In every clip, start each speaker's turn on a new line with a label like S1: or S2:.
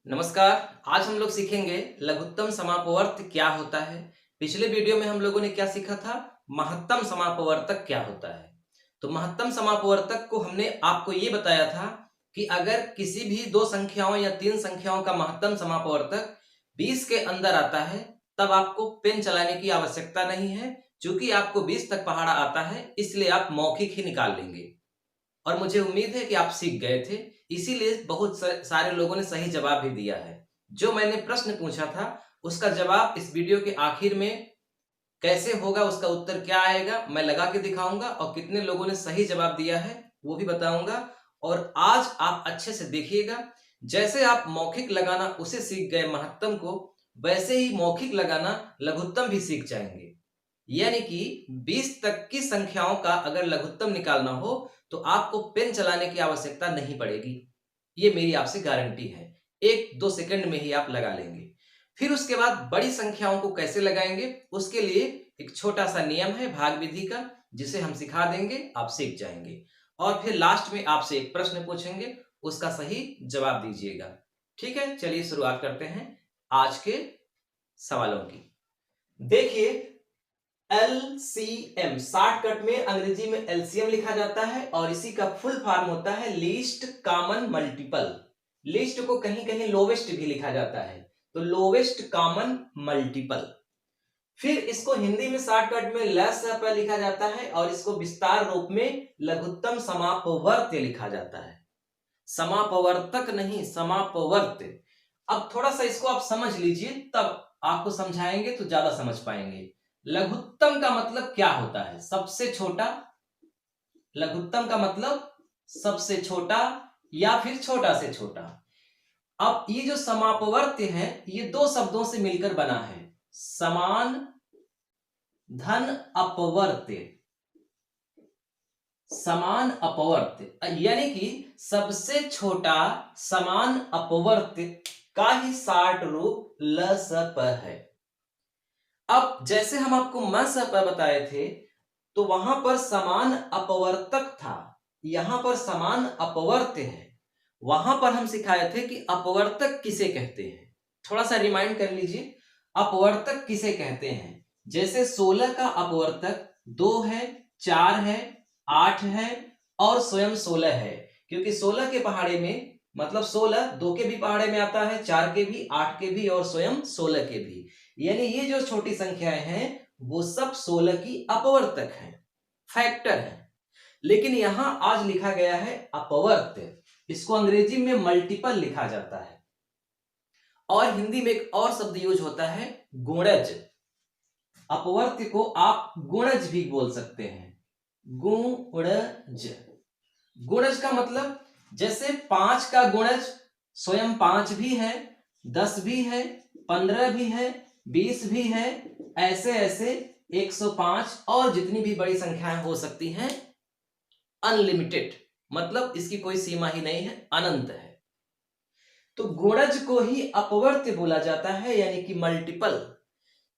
S1: नमस्कार। आज हम लोग सीखेंगे लघुत्तम समापवर्त क्या होता है। पिछले वीडियो में हम लोगों ने क्या सीखा था, महत्तम समापवर्तक क्या होता है। तो महत्तम समापवर्तक को हमने आपको ये बताया था कि अगर किसी भी दो संख्याओं या तीन संख्याओं का महत्तम समापवर्तक 20 के अंदर आता है तब आपको पेन चलाने की आवश्यकता नहीं है। चूंकि आपको 20 तक पहाड़ा आता है इसलिए आप मौखिक ही निकाल लेंगे और मुझे उम्मीद है कि आप सीख गए थे, इसीलिए बहुत सारे लोगों ने सही जवाब भी दिया है। जो मैंने प्रश्न पूछा था उसका जवाब इस वीडियो के आखिर में कैसे होगा, उसका उत्तर क्या आएगा मैं लगा के दिखाऊंगा और कितने लोगों ने सही जवाब दिया है वो भी बताऊंगा। और आज आप अच्छे से देखिएगा, जैसे आप मौखिक लगाना उसे सीख गए महत्तम को, वैसे ही मौखिक लगाना लघुत्तम भी सीख जाएंगे। यानी कि 20 तक की संख्याओं का अगर लघुत्तम निकालना हो तो आपको पेन चलाने की आवश्यकता नहीं पड़ेगी, ये मेरी आपसे गारंटी है। 1-2 सेकंड में ही आप लगा लेंगे। फिर उसके बाद बड़ी संख्याओं को कैसे लगाएंगे उसके लिए एक छोटा सा नियम है भाग विधि का, जिसे हम सिखा देंगे, आप सीख जाएंगे। और फिर लास्ट में आपसे एक प्रश्न पूछेंगे, उसका सही जवाब दीजिएगा। ठीक है, चलिए शुरुआत करते हैं आज के सवालों की। देखिए, LCM शॉर्टकट में अंग्रेजी में LCM लिखा जाता है और इसी का फुल फॉर्म होता है लीस्ट कॉमन मल्टीपल। लीस्ट को कहीं कहीं लोवेस्ट भी लिखा जाता है, तो लोवेस्ट कॉमन मल्टीपल। फिर इसको हिंदी में शॉर्टकट में LSP लिखा जाता है और इसको विस्तार रूप में लघुत्तम समापवर्त्य लिखा जाता है। समापवर्तक नहीं, समापवर्त्य। अब थोड़ा सा इसको आप समझ लीजिए, तब आपको समझाएंगे तो ज्यादा समझ पाएंगे। लघुत्तम का मतलब क्या होता है, सबसे छोटा। लघुत्तम का मतलब सबसे छोटा या फिर छोटा से छोटा। अब ये जो समापवर्त्य है ये दो शब्दों से मिलकर बना है, समान धन अपवर्त्य। समान अपवर्त्य यानी कि सबसे छोटा समान अपवर्त्य का ही शार्ट रूप LSP है। अब जैसे हम आपको MSP बताए थे तो वहां पर समान अपवर्तक था, यहां पर समान अपवर्त्य है। वहां पर हम सिखाए थे कि अपवर्तक किसे कहते हैं। थोड़ा सा रिमाइंड कर लीजिए, अपवर्तक किसे कहते हैं। जैसे 16 का अपवर्तक 2 है, 4 है, 8 है और स्वयं 16 है। क्योंकि 16 के पहाड़े में मतलब 16 2 के भी पहाड़े में आता है, 4 के भी, 8 के भी और स्वयं 16 के भी। यानी ये जो छोटी संख्याएं हैं वो सब 16 की अपवर्तक हैं, फैक्टर है। लेकिन यहां आज लिखा गया है अपवर्त्य, इसको अंग्रेजी में मल्टीपल लिखा जाता है। और हिंदी में एक और शब्द यूज होता है गुणज। अपवर्त्य को आप गुणज भी बोल सकते हैं, गुणज। गुणज का मतलब जैसे 5 का गुणज स्वयं 5 भी है, 10 भी है, 15 भी है, 20 भी है, ऐसे ऐसे 105 और जितनी भी बड़ी संख्याएं हो सकती हैं, अनलिमिटेड, मतलब इसकी कोई सीमा ही नहीं है, अनंत है। तो गुणज को ही अपवर्त्य बोला जाता है, यानी कि मल्टीपल।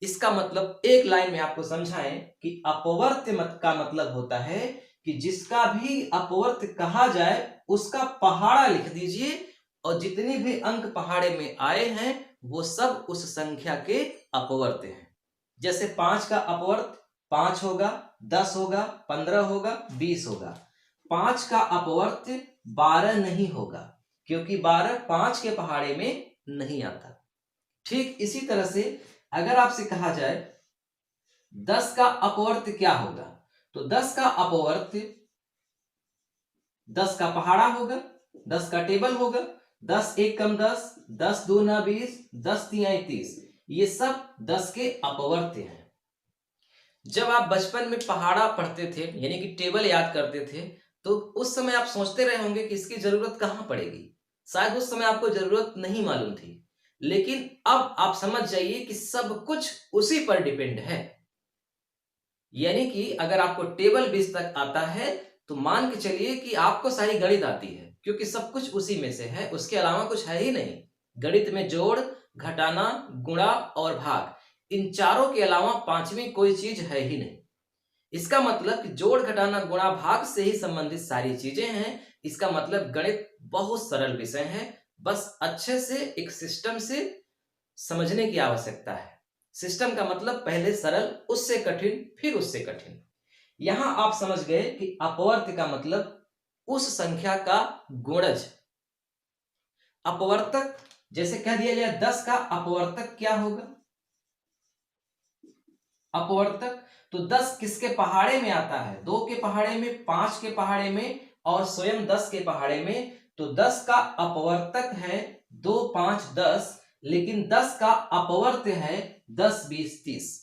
S1: इसका मतलब एक लाइन में आपको समझाएं कि अपवर्त्य मत का मतलब होता है कि जिसका भी अपवर्त्य कहा जाए उसका पहाड़ा लिख दीजिए और जितने भी अंक पहाड़े में आए हैं वो सब उस संख्या के अपवर्त्य हैं। जैसे 5 का अपवर्त्य 5 होगा, 10 होगा, 15 होगा, 20 होगा। 5 का अपवर्त्य 12 नहीं होगा क्योंकि 12 5 के पहाड़े में नहीं आता। ठीक इसी तरह से अगर आपसे कहा जाए 10 का अपवर्त्य क्या होगा, तो 10 का अपवर्त्य 10 का पहाड़ा होगा, 10 का टेबल होगा, 10 1 कम 10, 10 2 ना 20, 10 3 30, ये सब 10 के अपवर्त्य हैं। जब आप बचपन में पहाड़ा पढ़ते थे यानी कि टेबल याद करते थे तो उस समय आप सोचते रहे होंगे कि इसकी जरूरत कहां पड़ेगी। शायद उस समय आपको जरूरत नहीं मालूम थी, लेकिन अब आप समझ जाइए कि सब कुछ उसी पर डिपेंड है। यानी कि अगर आपको टेबल 20 तक आता है तो मान के चलिए कि आपको सारी गणित आती है, क्योंकि सब कुछ उसी में से है, उसके अलावा कुछ है ही नहीं। गणित में जोड़, घटाना, गुणा और भाग, इन चारों के अलावा पांचवी कोई चीज है ही नहीं। इसका मतलब कि जोड़, घटाना, गुणा, भाग से ही संबंधित सारी चीजें हैं। इसका मतलब गणित बहुत सरल विषय है, बस अच्छे से एक सिस्टम से समझने की आवश्यकता है। सिस्टम का मतलब पहले सरल, उससे कठिन, फिर उससे कठिन। यहां आप समझ गए कि अपवर्त का मतलब उस संख्या का गुणज। अपवर्तक जैसे कह दिया जाए 10 का अपवर्तक क्या होगा? अपवर्तक तो 10 किसके पहाड़े में आता है? 2 के पहाड़े में, 5 के पहाड़े में और स्वयं 10 के पहाड़े में। तो 10 का अपवर्तक है 2, 5, 10, लेकिन 10 का अपवर्त है 10, 20, 30।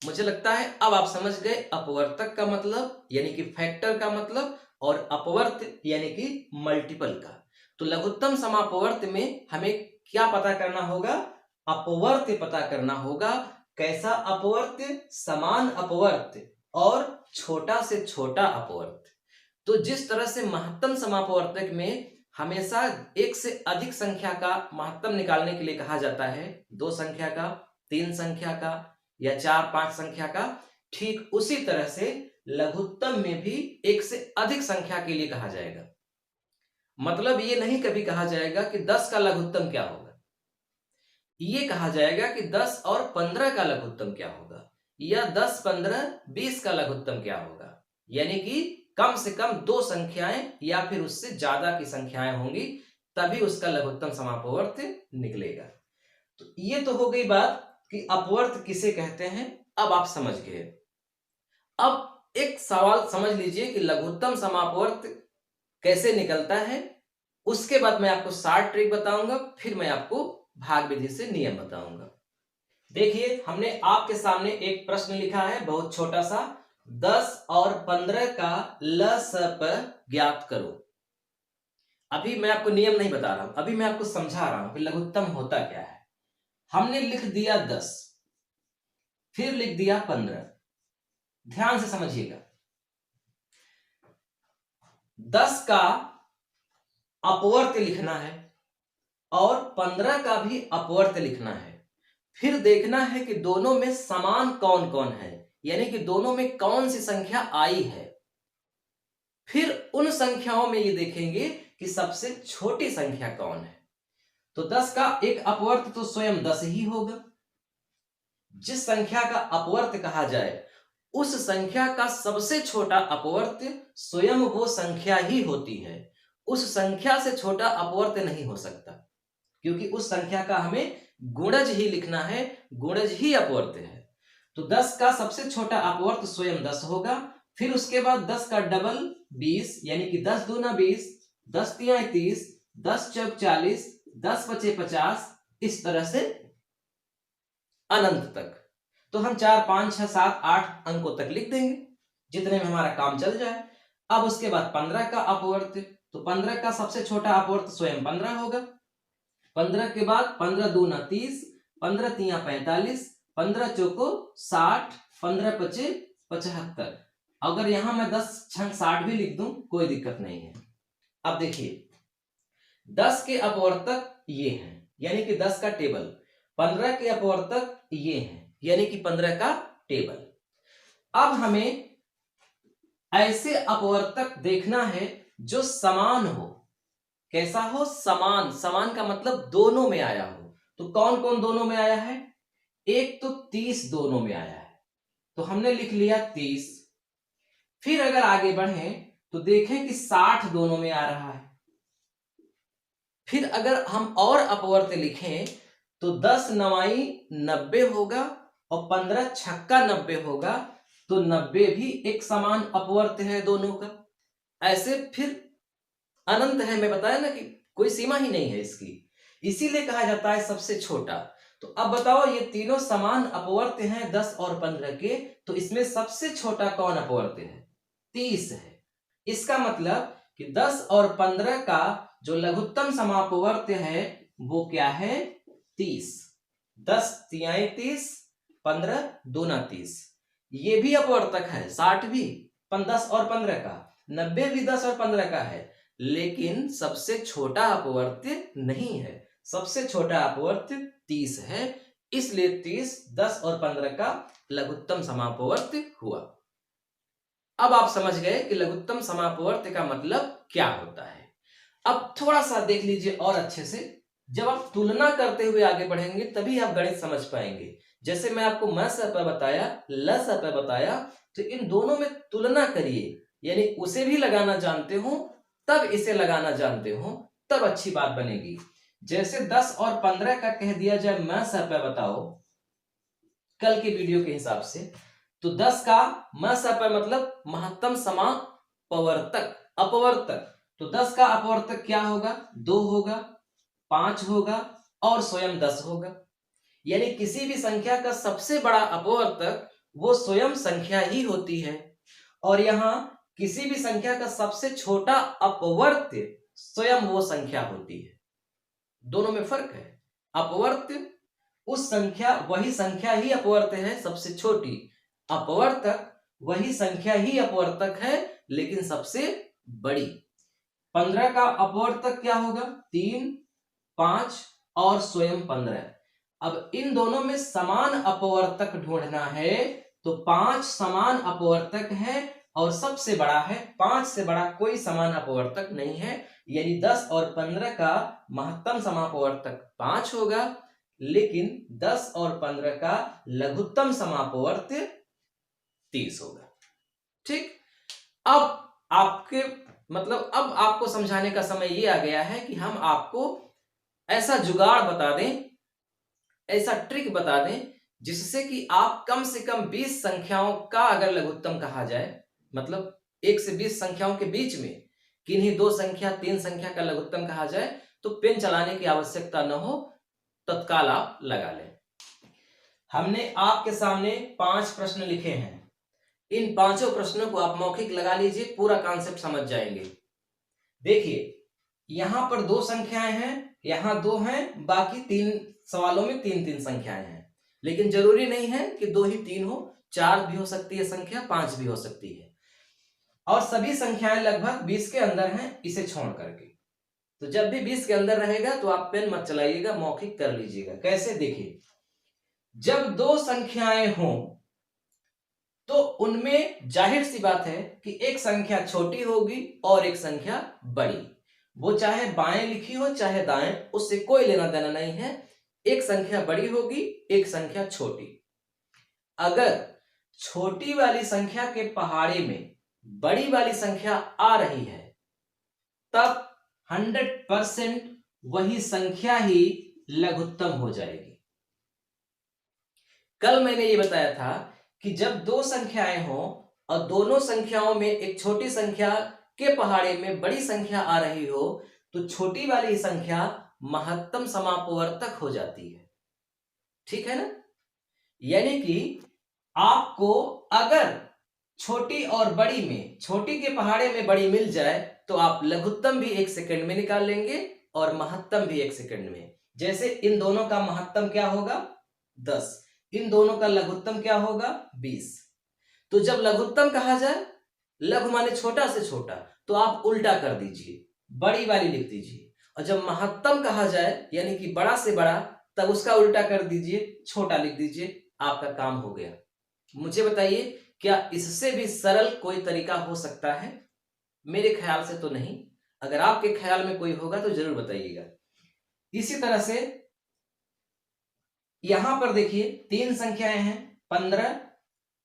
S1: मुझे लगता है अब आप समझ गए अपवर्तक का मतलब यानी कि फैक्टर का मतलब, और अपवर्त यानी कि मल्टीपल का। तो लघुत्तम समापवर्त में हमें क्या पता करना होगा? अपवर्त पता करना होगा। कैसा अपवर्त? समान अपवर्त और छोटा से छोटा अपवर्त। तो जिस तरह से महत्तम समापवर्तक में हमेशा एक से अधिक संख्या का महत्तम निकालने के लिए कहा जाता है, 2 संख्या का, 3 संख्या का या 4, 5 संख्या का, ठीक उसी तरह से लघुत्तम में भी एक से अधिक संख्या के लिए कहा जाएगा। मतलब ये नहीं कभी कहा जाएगा कि 10 का लघुत्तम क्या होगा, ये कहा जाएगा कि 10 और 15 का लघुत्तम क्या होगा, या 10, 15, 20 का लघुत्तम क्या होगा। यानी कि कम से कम 2 संख्याएं या फिर उससे ज्यादा की संख्याएं होंगी, तभी उसका लघुत्तम समापवर्त निकलेगा। तो ये तो हो गई बात कि अपवर्त किसे कहते हैं, अब आप समझ गए। अब एक सवाल समझ लीजिए कि लघुत्तम समापवर्त कैसे निकलता है। उसके बाद मैं आपको शॉर्ट ट्रिक बताऊंगा, फिर मैं आपको भाग विधि से नियम बताऊंगा। देखिए, हमने आपके सामने एक प्रश्न लिखा है बहुत छोटा सा, 10 और 15 का लसप ज्ञात करो। अभी मैं आपको नियम नहीं बता रहा हूं, अभी मैं आपको समझा रहा हूं कि लघुत्तम होता क्या है। हमने लिख दिया 10, फिर लिख दिया 15। ध्यान से समझिएगा, 10 का अपवर्त लिखना है और 15 का भी अपवर्त लिखना है। फिर देखना है कि दोनों में समान कौन कौन है, यानी कि दोनों में कौन सी संख्या आई है। फिर उन संख्याओं में ये देखेंगे कि सबसे छोटी संख्या कौन है। तो 10 का एक अपवर्त तो स्वयं 10 ही होगा। जिस संख्या का अपवर्त कहा जाए उस संख्या का सबसे छोटा अपवर्त स्वयं वो संख्या ही होती है। उस संख्या से छोटा अपवर्त नहीं हो सकता, क्योंकि उस संख्या का हमें गुणज ही लिखना है, गुणज ही अपवर्त है। तो 10 का सबसे छोटा अपवर्त स्वयं 10 होगा। फिर उसके बाद 10 का डबल 20, यानी कि 10 दूना 20, 10 तियां 30, 10 चौक 40, 10 पचे 50, इस तरह से अनंत तक। तो हम 4, 5, 6, 7, 8 अंकों तक लिख देंगे, जितने में हमारा काम चल जाए। अब उसके बाद 15 का अपवर्त, तो 15 का सबसे छोटा अपवर्त स्वयं 15 होगा। 15 के बाद 15 दूना 30, 15 तियां 45, 15 चौको 60, 15 पचे 75। अगर यहां मैं 10 छंग 60 भी लिख दूं कोई दिक्कत नहीं है। अब देखिए, 10 के अपवर्तक ये हैं, यानी कि 10 का टेबल। 15 के अपवर्तक ये हैं, यानी कि 15 का टेबल। अब हमें ऐसे अपवर्तक देखना है जो समान हो। कैसा हो? समान। समान का मतलब दोनों में आया हो। तो कौन कौन दोनों में आया है? एक तो 30 दोनों में आया है, तो हमने लिख लिया 30। फिर अगर आगे बढ़े तो देखें कि 60 दोनों में आ रहा है। फिर अगर हम और अपवर्त लिखें तो 10 9 90 होगा और 15 छक्का 90 होगा। तो 90 भी एक समान अपवर्त है दोनों का। ऐसे फिर अनंत है, मैं बताया ना कि कोई सीमा ही नहीं है इसकी, इसीलिए कहा जाता है सबसे छोटा। तो अब बताओ, ये तीनों समान अपवर्त हैं 10 और 15 के, तो इसमें सबसे छोटा कौन अपवर्त है? 30 है। इसका मतलब कि 10 और 15 का जो लघुत्तम समापवर्त है वो क्या है? 30। 10 तियाई 30, 15 दूना 30। ये भी अपवर्तक है, 60 भी 10 और 15 का, 90 भी 10 और 15 का है, लेकिन सबसे छोटा अपवर्त नहीं है। सबसे छोटा अपवर्त 30 है, इसलिए 30, 10 और 15 का लघुत्तम समापवर्त हुआ। अब आप समझ गए कि लघुत्तम समापवर्त का मतलब क्या होता है। अब थोड़ा सा देख लीजिए और अच्छे से, जब आप तुलना करते हुए आगे बढ़ेंगे तभी आप गणित समझ पाएंगे। जैसे मैं आपको म स प बताया, ल स प बताया, तो इन दोनों में तुलना करिए, यानी उसे भी लगाना जानते हो तब इसे लगाना जानते हो, तब अच्छी बात बनेगी। जैसे 10 और 15 का कह दिया जाए म स प बताओ कल के वीडियो के हिसाब से, तो 10 का म स प मतलब महत्तम समापवर्तक अपवर्तक, तो 10 का अपवर्तक क्या होगा? 2 होगा, 5 होगा और स्वयं 10 होगा। यानी किसी भी संख्या का सबसे बड़ा अपवर्तक वो स्वयं संख्या ही होती है, और यहाँ किसी भी संख्या का सबसे छोटा अपवर्त्य स्वयं वो संख्या होती है। दोनों में फर्क है। अपवर्त्य उस संख्या, वही संख्या ही अपवर्त्य है सबसे छोटी, अपवर्तक वही संख्या ही अपवर्तक है लेकिन सबसे बड़ी। 15 का अपवर्तक क्या होगा? 3, 5 और स्वयं 15। अब इन दोनों में समान अपवर्तक ढूंढना है, तो 5 समान अपवर्तक है और सबसे बड़ा है। 5 से बड़ा कोई समान अपवर्तक नहीं है, यानी 10 और 15 का महत्तम समापवर्तक 5 होगा, लेकिन 10 और 15 का लघुत्तम समापवर्त्य 30 होगा। ठीक, अब आपके मतलब अब आपको समझाने का समय ये आ गया है कि हम आपको ऐसा जुगाड़ बता दें, ऐसा ट्रिक बता दें जिससे कि आप कम से कम 20 संख्याओं का अगर लघुत्तम कहा जाए, मतलब 1 से 20 संख्याओं के बीच में किन्हीं 2 संख्या 3 संख्या का लघुत्तम कहा जाए, तो पेन चलाने की आवश्यकता न हो, तत्काल आप लगा लें। हमने आपके सामने 5 प्रश्न लिखे हैं, इन पांचों प्रश्नों को आप मौखिक लगा लीजिए, पूरा कॉन्सेप्ट समझ जाएंगे। देखिए यहां पर 2 संख्याएं हैं, यहां 2 हैं, बाकी 3 सवालों में 3-3 संख्याएं हैं, लेकिन जरूरी नहीं है कि 2 ही 3 हो, 4 भी हो सकती है संख्या, 5 भी हो सकती है, और सभी संख्याएं लगभग 20 के अंदर हैं इसे छोड़ करके। तो जब भी 20 के अंदर रहेगा तो आप पेन मत चलाइएगा, मौखिक कर लीजिएगा। कैसे? देखिए, जब 2 संख्याएं हों तो उनमें जाहिर सी बात है कि एक संख्या छोटी होगी और एक संख्या बड़ी, वो चाहे बाएं लिखी हो चाहे दाएं, उससे कोई लेना देना नहीं है। एक संख्या बड़ी होगी, एक संख्या छोटी। अगर छोटी वाली संख्या के पहाड़े में बड़ी वाली संख्या आ रही है, तब 100% वही संख्या ही लघुत्तम हो जाएगी। कल मैंने ये बताया था कि जब 2 संख्याएं हों और दोनों संख्याओं में एक छोटी संख्या के पहाड़े में बड़ी संख्या आ रही हो, तो छोटी वाली संख्या महत्तम समापवर्तक हो जाती है। ठीक है ना? यानी कि आपको अगर छोटी और बड़ी में, छोटी के पहाड़े में बड़ी मिल जाए, तो आप लघुत्तम भी 1 सेकंड में निकाल लेंगे और महत्तम भी 1 सेकंड में। जैसे इन दोनों का महत्तम क्या होगा? 10, इन दोनों का लघुत्तम क्या होगा? 20। तो जब लघुत्तम कहा जाए, लघु माने छोटा से छोटा, तो आप उल्टा कर दीजिए, बड़ी वाली लिख दीजिए, और जब महत्तम कहा जाए यानी कि बड़ा से बड़ा, तब उसका उल्टा कर दीजिए, छोटा लिख दीजिए, आपका काम हो गया। मुझे बताइए, क्या इससे भी सरल कोई तरीका हो सकता है? मेरे ख्याल से तो नहीं। अगर आपके ख्याल में कोई होगा तो जरूर बताइएगा। इसी तरह से यहां पर देखिए 3 संख्याएं हैं, 15,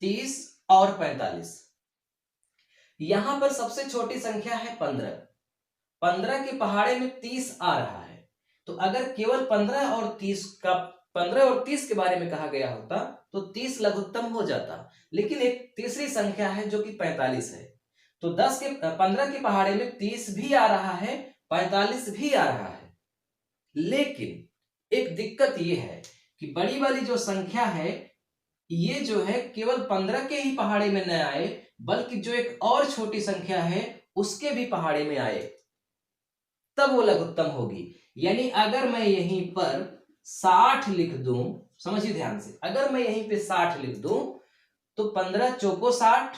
S1: 30 और 45। यहां पर सबसे छोटी संख्या है 15। 15 के पहाड़े में 30 आ रहा है, तो अगर केवल 15 और 30 के बारे में कहा गया होता तो 30 लघुत्तम हो जाता, लेकिन एक तीसरी संख्या है जो कि 45 है, तो 15 के पहाड़े में 30 भी आ रहा है, 45 भी आ रहा है। लेकिन एक दिक्कत यह है कि बड़ी वाली जो संख्या है, ये जो है केवल 15 के ही पहाड़े में न आए, बल्कि जो एक और छोटी संख्या है उसके भी पहाड़े में आए, तब वो लघुत्तम होगी। यानी अगर मैं यहीं पर 60 लिख दूं, समझिए ध्यान से, अगर मैं यहीं पे 60 लिख दूं, तो 15 चौको 60,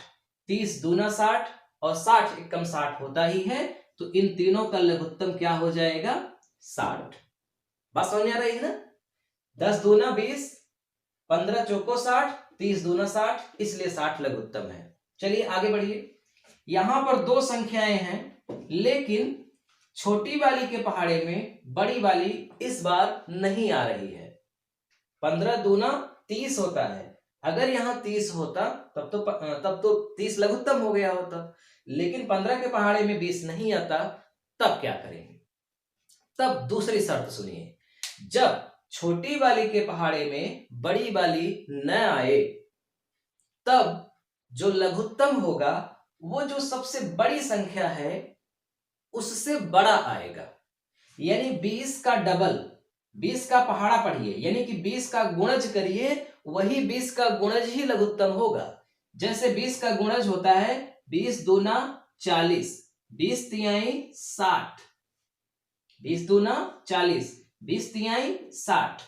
S1: 30 दूना 60 और 60 एकम 60 होता ही है, तो इन तीनों का लघुत्तम क्या हो जाएगा? 60। बात समझ में आ रही है ना? 10 दूना 20, 15 चौको 60, 30 दूना 60, इसलिए 60 लघुत्तम है। चलिए आगे बढ़िए। यहां पर 2 संख्याएं हैं, लेकिन छोटी वाली के पहाड़े में बड़ी वाली इस बार नहीं आ रही है। 15 दूना 30 होता है। अगर यहाँ 30 होता तब तो 30 लघुत्तम हो गया होता, लेकिन 15 के पहाड़े में 20 नहीं आता, तब क्या करेंगे? तब दूसरी शर्त सुनिए, जब छोटी वाली के पहाड़े में बड़ी वाली न आए, तब जो लघुत्तम होगा वो जो सबसे बड़ी संख्या है उससे बड़ा आएगा। यानी 20 का डबल, 20 का पहाड़ा पढ़िए, यानी कि 20 का गुणज करिए, वही 20 का गुणज ही लघुत्तम होगा। जैसे 20 का गुणज होता है 20 दूना 40, 20 तिहाई 60, 20 दूना 40, 20 तिहाई 60।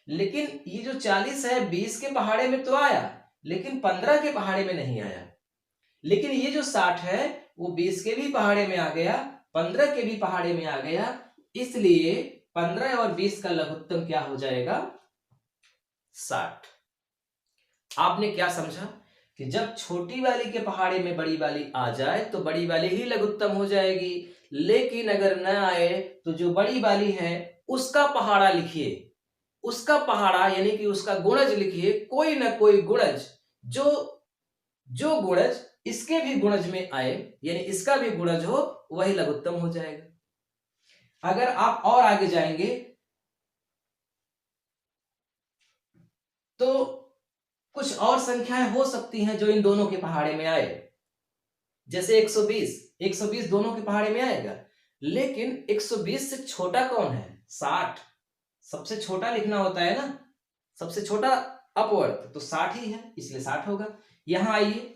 S1: लेकिन ये जो 40 है 20 के पहाड़े में तो आया, लेकिन 15 के पहाड़े में नहीं आया। लेकिन ये जो 60 है वो 20 के भी पहाड़े में आ गया, 15 के भी पहाड़े में आ गया, इसलिए 15 और 20 का लघुत्तम क्या हो जाएगा? 60। आपने क्या समझा कि जब छोटी वाली के पहाड़े में बड़ी वाली आ जाए तो बड़ी वाली ही लघुत्तम हो जाएगी, लेकिन अगर न आए तो जो बड़ी वाली है उसका पहाड़ा लिखिए, उसका पहाड़ा यानी कि उसका गुणज लिखिए, कोई ना कोई गुणज, जो गुणज इसके भी गुणज में आए, यानी इसका भी गुणज हो, वही लघुत्तम हो जाएगा। अगर आप और आगे जाएंगे तो कुछ और संख्याएं हो सकती हैं जो इन दोनों के पहाड़े में आए। जैसे 120 दोनों के पहाड़े में आएगा, लेकिन 120 से छोटा कौन है? 60। सबसे छोटा लिखना होता है ना, सबसे छोटा अपवर्त, तो 60 ही है, इसलिए 60 होगा। यहां आइए,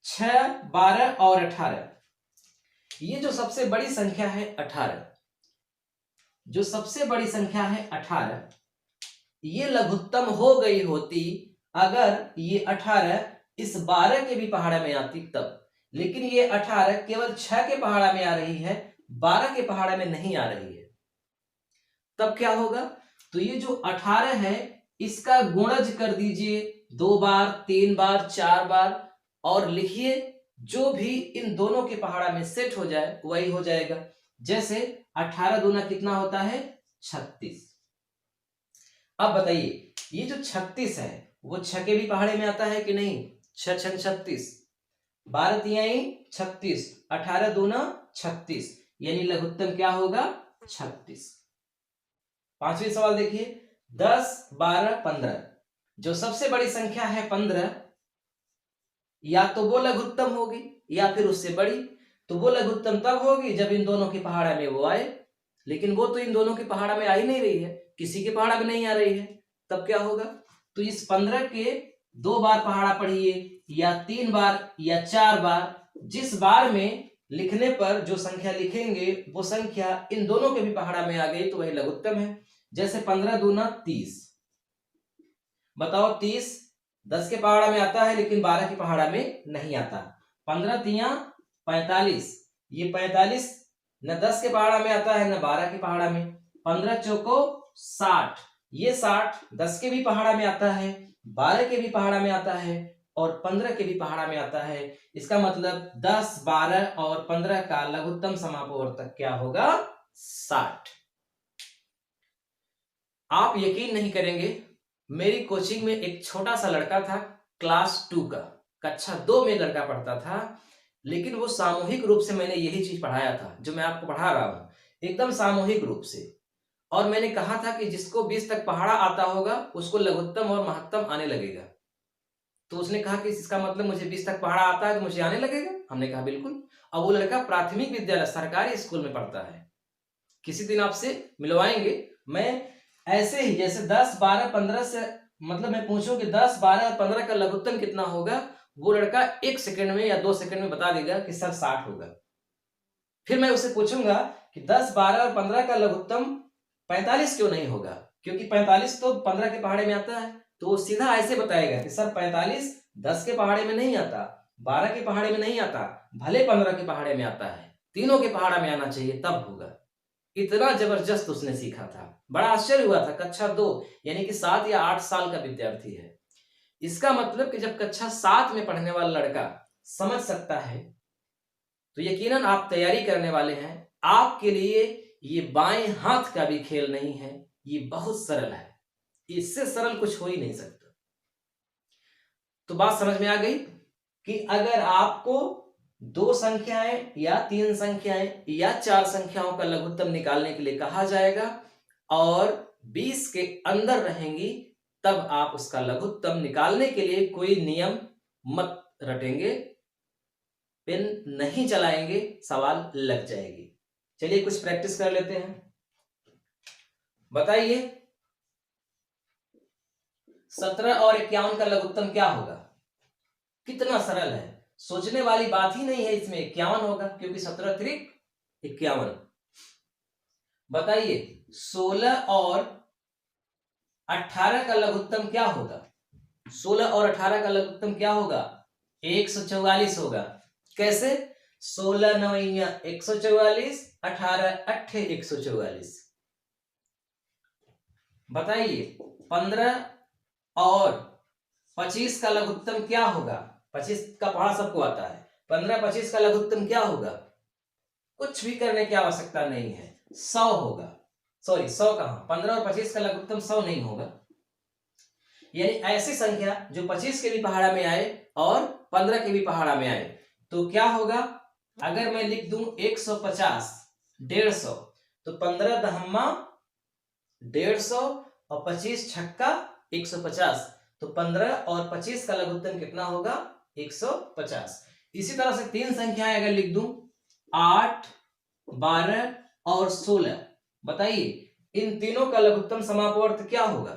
S1: 6, 12 और 18, ये जो सबसे बड़ी संख्या है 18, जो सबसे बड़ी संख्या है 18, ये लघुत्तम हो गई होती अगर ये 18 इस 12 के भी पहाड़ा में आती तब। लेकिन ये 18 केवल 6 के पहाड़ा में आ रही है, 12 के पहाड़ा में नहीं आ रही है, तब क्या होगा? तो ये जो 18 है इसका गुणज कर दीजिए 2 बार, 3 बार, 4 बार, और लिखिए जो भी इन दोनों के पहाड़ा में सेट हो जाए वही हो जाएगा। जैसे 18 दूना कितना होता है? 36। अब बताइए ये जो 36 है वो 6 के भी पहाड़े में आता है कि नहीं? 6 छंग 36, 12 तिहाई 36, 18 दूना 36, यानी लघुत्तम क्या होगा? 36। पांचवी सवाल देखिए, 10, 12, 15, जो सबसे बड़ी संख्या है 15, या तो वो लघुत्तम होगी या फिर उससे बड़ी। तो वो लघुत्तम तब होगी जब इन दोनों के पहाड़ा में वो आए, लेकिन वो तो इन दोनों के पहाड़ा में आ ही नहीं रही है, किसी के पहाड़ा में नहीं आ रही है, तब क्या होगा? तो इस 15 के 2 बार पहाड़ा पढ़िए, या 3 बार या 4 बार, जिस बार में लिखने पर जो संख्या लिखेंगे वो संख्या इन दोनों के भी पहाड़ा में आ गई तो वही लघुत्तम है। जैसे 15 दूना 30, बताओ 30 10 के पहाड़ा में आता है लेकिन 12 के पहाड़ा में नहीं आता। 15 तिया 45, ये 45 न 10 के पहाड़ा में आता है न 12 के पहाड़ा में। 15 चौको 60, ये 60 10 के भी पहाड़ा में आता है, 12 के भी पहाड़ा में आता है और 15 के भी पहाड़ा में आता है। इसका मतलब 10, 12 और 15 का लघुत्तम समापवर्तक क्या होगा? 60। आप यकीन नहीं करेंगे, मेरी कोचिंग में एक छोटा सा लड़का था, क्लास 2 का, कक्षा 2 में लड़का पढ़ता था, लेकिन वो सामूहिक रूप से मैंने यही चीज पढ़ाया था जो मैं आपको पढ़ा रहा हूं, एकदम सामूहिक रूप से। और मैंने कहा था कि जिसको 20 तक पहाड़ा आता होगा उसको लघुत्तम और महत्तम आने लगेगा। तो उसने कहा कि इसका मतलब मुझे 20 तक पहाड़ा आता है तो मुझे आने लगेगा। हमने कहा बिल्कुल। अब वो लड़का प्राथमिक विद्यालय सरकारी स्कूल में पढ़ता है, किसी दिन आपसे मिलवाएंगे। मैं ऐसे ही जैसे 10, 12, 15 से मतलब मैं पूछूं कि 10, 12 और 15 का लघुत्तम कितना होगा, वो लड़का 1 सेकंड में या 2 सेकंड में बता देगा कि सर 60 होगा। फिर मैं उससे पूछूंगा कि 10, 12 और 15 का लघुत्तम 45 क्यों नहीं होगा, क्योंकि 45 तो 15 के पहाड़े में आता है। तो वो सीधा ऐसे बताएगा कि सर 45 10 के पहाड़े में नहीं आता, 12 के पहाड़े में नहीं आता, भले 15 के पहाड़े में आता है, तीनों के पहाड़ा में आना चाहिए तब होगा। इतना जबरदस्त उसने सीखा था, बड़ा आश्चर्य हुआ था। कक्षा 2 यानी कि 7 या 8 साल का विद्यार्थी है। इसका मतलब कि जब कक्षा 7 में पढ़ने वाला लड़का समझ सकता है तो यकीनन आप तैयारी करने वाले हैं, आपके लिए ये बाएं हाथ का भी खेल नहीं है, ये बहुत सरल है, इससे सरल कुछ हो ही नहीं सकता। तो बात समझ में आ गई कि अगर आपको 2 संख्याएं या 3 संख्याएं या 4 संख्याओं का लघुत्तम निकालने के लिए कहा जाएगा और 20 के अंदर रहेंगी, तब आप उसका लघुत्तम निकालने के लिए कोई नियम मत रटेंगे, पेन नहीं चलाएंगे, सवाल लग जाएगी। चलिए कुछ प्रैक्टिस कर लेते हैं। बताइए 17 और 51 का लघुत्तम क्या होगा? कितना सरल है, सोचने वाली बात ही नहीं है, इसमें 51 होगा क्योंकि 17 त्रिक 51। बताइए 16 और 18 का लघुत्तम क्या होगा? 16 और 18 का लघुत्तम क्या होगा? 144 होगा। कैसे? 16 नवैया 144, 18 अट्ठे 144। बताइए 15 और 25 का लघुत्तम क्या होगा? 25 का पहाड़ा सबको आता है। 15-25 का लघुत्तम क्या होगा? कुछ भी करने की आवश्यकता नहीं है, 100 होगा। सॉरी 100 कहां, 15 और 25 का लघुत्तम 100 नहीं होगा। यानी ऐसी संख्या जो 25 के भी पहाड़ा में आए और 15 के भी पहाड़ा में आए, तो क्या होगा? अगर मैं लिख दूं 150, 150, तो 15 दहम्मा 150 और 25 छक्का 150, तो 15 और 25 का लघुत्तम कितना होगा? 150। इसी तरह से 3 संख्याएं अगर लिख दूं 8, 12 और 16, बताइए इन तीनों का लघुत्तम समापवर्त क्या होगा?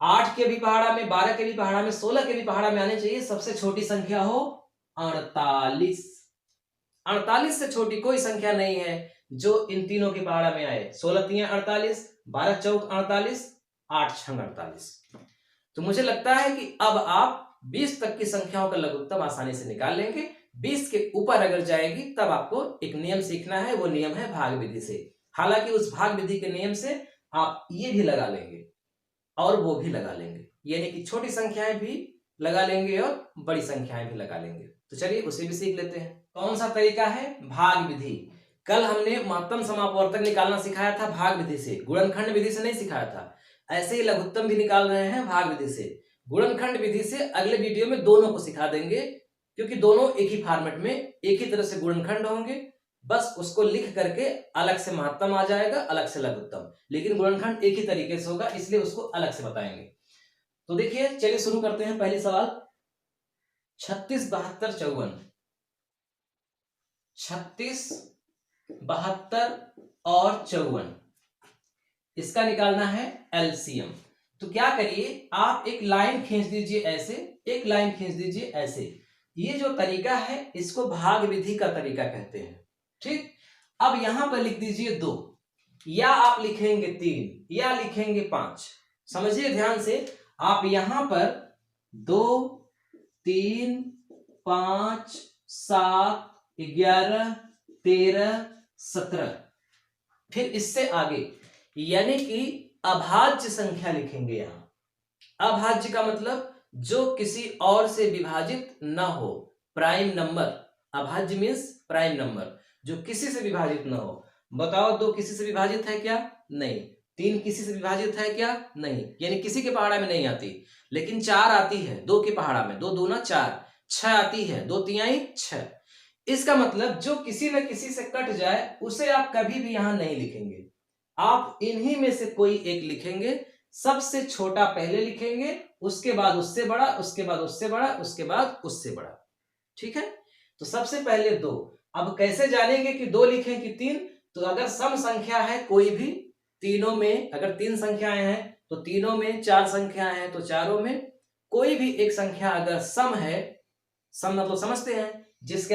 S1: 8 के भी पहाड़ा में, 12 के भी पहाड़ा में, 16 के भी पहाड़ा में आने चाहिए, सबसे छोटी संख्या हो 48। 48 से छोटी कोई संख्या नहीं है जो इन तीनों के पहाड़ा में आए। 16 3 48, 12 चौक 48, 8 6 48। तो मुझे लगता है कि अब आप 20 तक की संख्याओं का लघुत्तम आसानी से निकाल लेंगे। 20 के ऊपर अगर जाएगी तब आपको एक नियम सीखना है, वो नियम है भाग विधि से। हालांकि उस भाग विधि के नियम से आप ये भी लगा लेंगे और वो भी लगा लेंगे, यानी कि छोटी संख्याएं भी लगा लेंगे और बड़ी संख्याएं भी लगा लेंगे। तो चलिए उसे भी सीख लेते हैं। कौन सा तरीका है? भाग विधि। कल हमने महत्तम समापवर्तक निकालना सिखाया था भाग विधि से, गुणनखंड विधि से नहीं सिखाया था। ऐसे ही लघुत्तम भी निकाल रहे हैं भाग विधि से। गुणनखंड विधि से अगले वीडियो में दोनों को सिखा देंगे, क्योंकि दोनों एक ही फॉर्मेट में एक ही तरह से गुणनखंड होंगे। बस उसको लिख करके अलग से महत्तम आ जाएगा, अलग से लघुत्तम, लेकिन गुणनखंड एक ही तरीके से होगा, इसलिए उसको अलग से बताएंगे। तो देखिए चलिए शुरू करते हैं। पहली सवाल 36 72 54। 36 72 और 54, इसका निकालना है एलसीएम। तो क्या करिए, आप एक लाइन खींच दीजिए ऐसे, एक लाइन खींच दीजिए ऐसे। ये जो तरीका है इसको भाग विधि का तरीका कहते हैं। ठीक, अब यहां पर लिख दीजिए 2, या आप लिखेंगे 3 या लिखेंगे 5। समझिए ध्यान से, आप यहां पर 2 3 5 7 11 13 17, फिर इससे आगे यानी कि अभाज्य संख्या लिखेंगे। यहां अभाज्य का मतलब जो किसी और से विभाजित न हो, प्राइम नंबर। अभाज्य मीन्स प्राइम नंबर, जो किसी से विभाजित न हो। बताओ 2 किसी से विभाजित है क्या? नहीं। 3 किसी से विभाजित है क्या? नहीं, यानी किसी के पहाड़ा में नहीं आती। लेकिन 4 आती है 2 के पहाड़ा में, 2 दूना 4। 6 आती है, 2 तिहाई 6। इसका मतलब जो किसी न किसी से कट जाए उसे आप कभी भी यहां नहीं लिखेंगे, आप इन्हीं में से कोई एक लिखेंगे। सबसे छोटा पहले लिखेंगे, उसके बाद उससे बड़ा, उसके बाद उससे बड़ा, उसके बाद उससे बड़ा। ठीक है, तो सबसे पहले 2। अब कैसे जानेंगे कि 2 लिखें कि 3? तो अगर सम संख्या है कोई भी, तीनों में अगर 3 संख्याएं हैं तो तीनों में, 4 संख्याएं हैं तो चारों में, कोई भी एक संख्या अगर सम है, सम मतलब समझते हैं, जिसके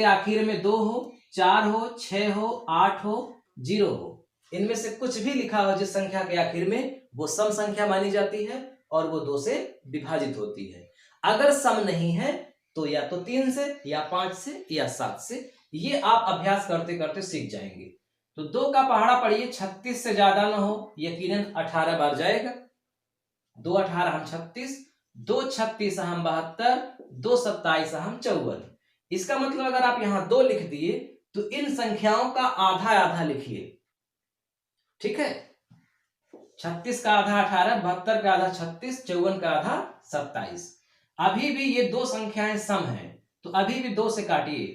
S1: आखिर में 2 हो, 4 हो, 6 हो, 8 हो, 0 हो, इनमें से कुछ भी लिखा हो जिस संख्या के आखिर में, वो सम संख्या मानी जाती है और वो 2 से विभाजित होती है। अगर सम नहीं है तो या तो 3 से या 5 से या 7 से। ये आप अभ्यास करते करते सीख जाएंगे। तो 2 का पहाड़ा पढ़िए, 36 से ज्यादा ना हो, यकीनन 18 बार जाएगा। 2 18 हम 36, 2 36 हम 72, 2 27 हम 54। इसका मतलब अगर आप यहां 2 लिख दिए तो इन संख्याओं का आधा आधा लिखिए, ठीक है। 36 का आधा 18, 72 का आधा 36, 54 का आधा 27। अभी भी ये दो संख्याएं सम हैं, तो अभी भी 2 से काटिए।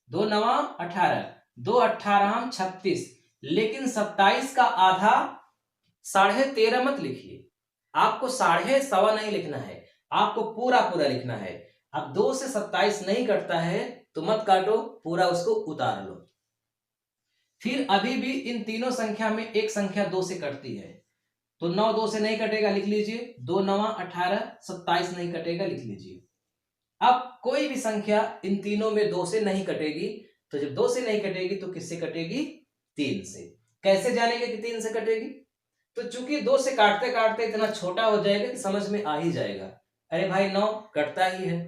S1: 2 नवा 18, 2 18 36, लेकिन 27 का आधा 13.5 मत लिखिए। आपको 1.5 नहीं लिखना है, आपको पूरा पूरा लिखना है। अब 2 से 27 नहीं कटता है तो मत काटो, पूरा उसको उतार लो। फिर अभी भी इन तीनों संख्या में एक संख्या 2 से कटती है, तो 9 2 से नहीं कटेगा, लिख लीजिए। 2 9 18, 27 नहीं कटेगा, लिख लीजिए। अब कोई भी संख्या इन तीनों में 2 से नहीं कटेगी, तो जब 2 से नहीं कटेगी तो किससे कटेगी? 3 से। कैसे जानेंगे कि 3 से कटेगी? तो चूंकि 2 से काटते काटते इतना छोटा हो जाएगा कि समझ में आ ही जाएगा। अरे भाई 9 कटता ही है,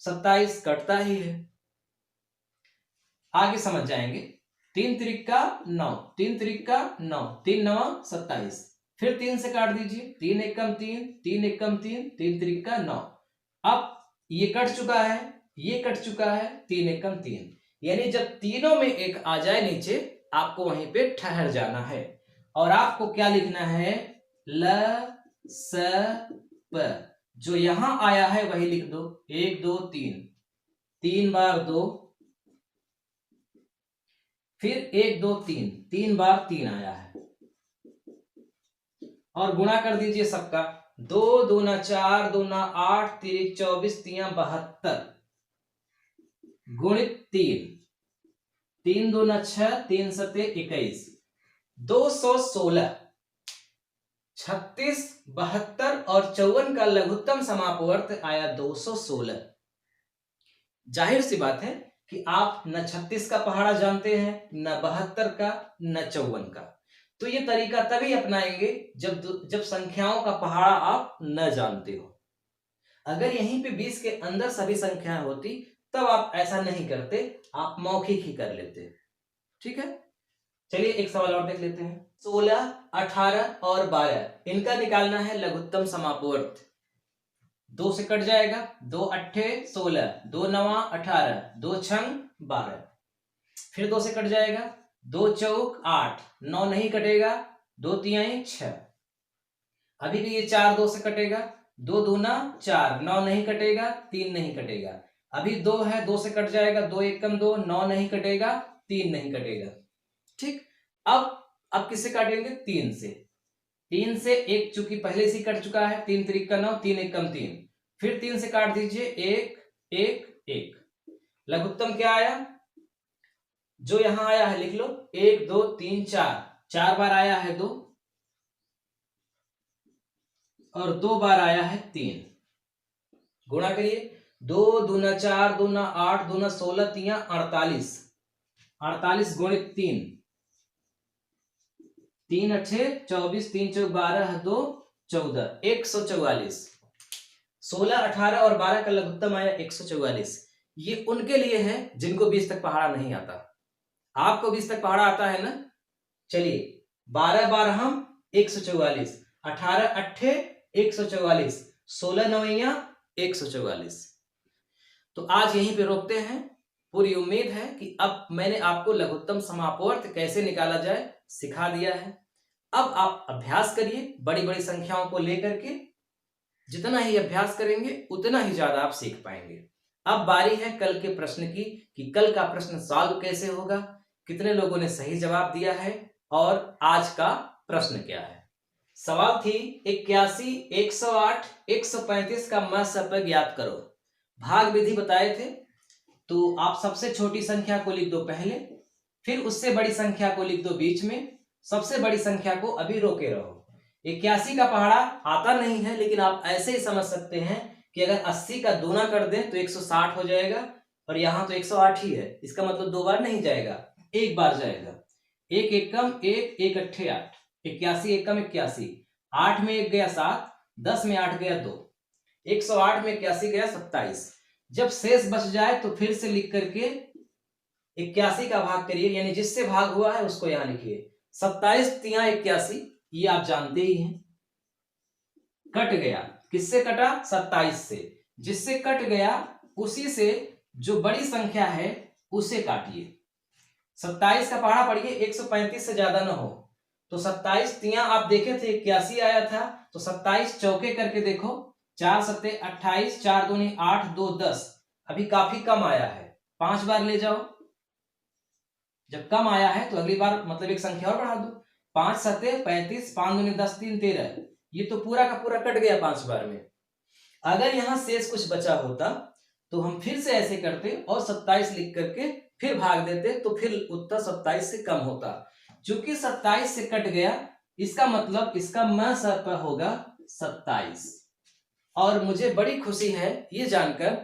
S1: 27 कटता ही है, आगे समझ जाएंगे। 3 त्रिक 9, 3 त्रिक 9, 3 9 27, फिर 3 से काट दीजिए। 3 एकम 3, 3 एकम 3, 3 त्रिक 9। अब ये कट चुका है, ये कट चुका है, 3 एकम 3, यानी जब तीनों में एक आ जाए नीचे, आपको वहीं पे ठहर जाना है और आपको क्या लिखना है? ल स प। जो यहां आया है वही लिख दो। 1 2 3, 3 बार 2, फिर 1 2 3, 3 बार 3 आया है, और गुणा कर दीजिए सबका। 2 दूना 4, दूना 8, 3 24, 3 72, गुणित 3, 3 दूना 6, 3 सते 21, 216। 36, 72 और 54 का लघुत्तम समापवर्त आया 216। जाहिर सी बात है कि आप न 36 का पहाड़ा जानते हैं, न 72 का, न 54 का। तो ये तरीका तभी अपनाएंगे जब संख्याओं का पहाड़ा आप न जानते हो। अगर यहीं पे 20 के अंदर सभी संख्याएं होती तब आप ऐसा नहीं करते, आप मौखिक ही कर लेते, ठीक है। चलिए एक सवाल और देख लेते हैं। 16, 18 और 12 इनका निकालना है लघुत्तम समापवर्त। 2 से कट जाएगा, 2 अट्ठे 16, 2 नवा 18, 2 छंग 12, फिर 2 से कट जाएगा, 2 चौक 8, 9 नहीं कटेगा, 2 तिहाई 6, अभी भी ये 4 2 से कटेगा, 2 दूना 4, 9 नहीं कटेगा, 3 नहीं कटेगा, अभी 2 है, 2 से कट जाएगा, 2 एकम 2, 9 नहीं कटेगा, 3 नहीं कटेगा, ठीक। अब किससे काटेंगे? 3 से। 3 से एक चूंकि पहले से कट चुका है, 3 त्रिक 9, 3 एकम 3, फिर 3 से काट दीजिए। 1 1 1, लघुत्तम क्या आया? जो यहां आया है लिख लो। 1 2 3 4, 4 बार आया है 2, और 2 बार आया है 3। गुणा करिए। 2 दूना 4, दूना 8, दूना 16, 3 48, 48 गुणित 3, 3 अठे 24, 3 चौक 12, 2 14, 144। 16, 18 और 12 का लघुत्तम आया 144। ये उनके लिए है जिनको 20 तक पहाड़ा नहीं आता। आपको 20 तक पहाड़ा आता है ना? चलिए 12 बार हम 144, 18 अट्ठे 144, 16 नवैया 144। तो आज यहीं पे रोकते हैं। पूरी उम्मीद है कि अब मैंने आपको लघुत्तम समापवर्त कैसे निकाला जाए सिखा दिया है। अब आप अभ्यास करिए बड़ी बड़ी संख्याओं को लेकर के। जितना ही अभ्यास करेंगे उतना ही ज्यादा आप सीख पाएंगे। अब बारी है कल के प्रश्न की कि कल का प्रश्न सॉल्व कैसे होगा, कितने लोगों ने सही जवाब दिया है और आज का प्रश्न क्या है। सवाल थी 81, 108, 135 का मसप ज्ञात करो। भाग विधि बताए थे, तो आप सबसे छोटी संख्या को लिख दो पहले, फिर उससे बड़ी संख्या को लिख दो बीच में, सबसे बड़ी संख्या को अभी रोके रहो। 81 का पहाड़ा आता नहीं है, लेकिन आप ऐसे ही समझ सकते हैं कि अगर 80 का दूना कर दें तो 160 हो जाएगा, और यहां तो 108 ही है, इसका मतलब 2 बार नहीं जाएगा, 1 बार जाएगा। 1 एकम 1, 1 अट्ठे 8, 81 एकम 81, 8 में 1 गया 7, 10 में 8 गया 2, 108 में 81 गया 27। जब शेष बच जाए तो फिर से लिख करके 81 का भाग करिए, यानी जिससे भाग हुआ है उसको यहां लिखिए। 27 तिया 81, ये आप जानते ही हैं। कट गया, किससे कटा? 27 से। जिससे कट गया उसी से जो बड़ी संख्या है उसे काटिए। 27 का पहाड़ा पढ़िए, 135 से ज्यादा ना हो। तो 27 तिया आप देखे थे 81 आया था, तो 27 चौके करके देखो, 4 सत्ते 28, 4 दूनी 8, 2 10, अभी काफी कम आया है, 5 बार ले जाओ। जब कम आया है तो अगली बार मतलब एक संख्या और बढ़ा दो, 5 सत्ते 35, 5 दूनी 10, 3 13, ये तो पूरा का पूरा कट गया 5 बार में। अगर यहां शेष कुछ बचा होता तो हम फिर से ऐसे करते और 27 लिख करके फिर भाग देते, तो फिर उत्तर 27 से कम होता। चूंकि 27 से कट गया, इसका मतलब इसका म स प होगा 27। और मुझे बड़ी खुशी है ये जानकर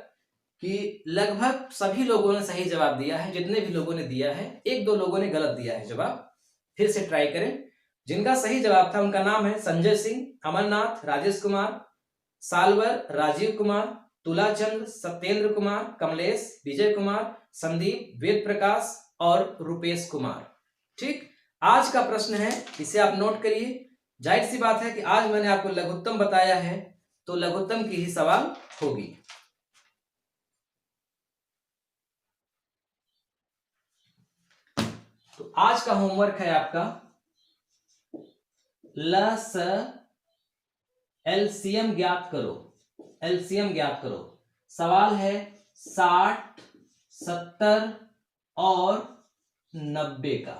S1: कि लगभग सभी लोगों ने सही जवाब दिया है। जितने भी लोगों ने दिया है, 1-2 लोगों ने गलत दिया है जवाब। फिर से ट्राई करें। जिनका सही जवाब था उनका नाम है संजय सिंह, अमरनाथ, राजेश कुमार, सालवर, राजीव कुमार, तुलाचंद, सत्येंद्र कुमार, कमलेश, विजय कुमार, संदीप, वेद प्रकाश और रुपेश कुमार। ठीक, आज का प्रश्न है, इसे आप नोट करिए। जाहिर सी बात है कि आज मैंने आपको लघुत्तम बताया है, तो लघुत्तम की ही सवाल होगी। तो आज का होमवर्क है आपका लस एलसीएम ज्ञात करो। एलसीएम ज्ञात करो। सवाल है 60, 70 और 90 का।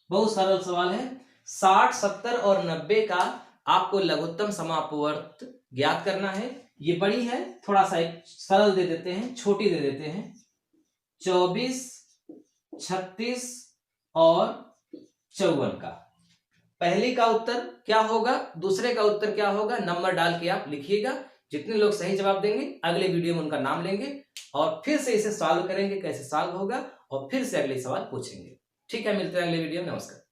S1: बहुत सरल सवाल है। 60, 70 और 90 का आपको लघुत्तम समापवर्त ज्ञात करना है। ये बड़ी है, थोड़ा सा एक सरल दे देते हैं, छोटी दे देते हैं। 24, 36 और 54 का। पहली का उत्तर क्या होगा, दूसरे का उत्तर क्या होगा, नंबर डाल के आप लिखिएगा। जितने लोग सही जवाब देंगे अगले वीडियो में उनका नाम लेंगे और फिर से इसे सॉल्व करेंगे, कैसे सॉल्व होगा, और फिर से अगले सवाल पूछेंगे। ठीक है, मिलते हैं अगले वीडियो में। नमस्कार।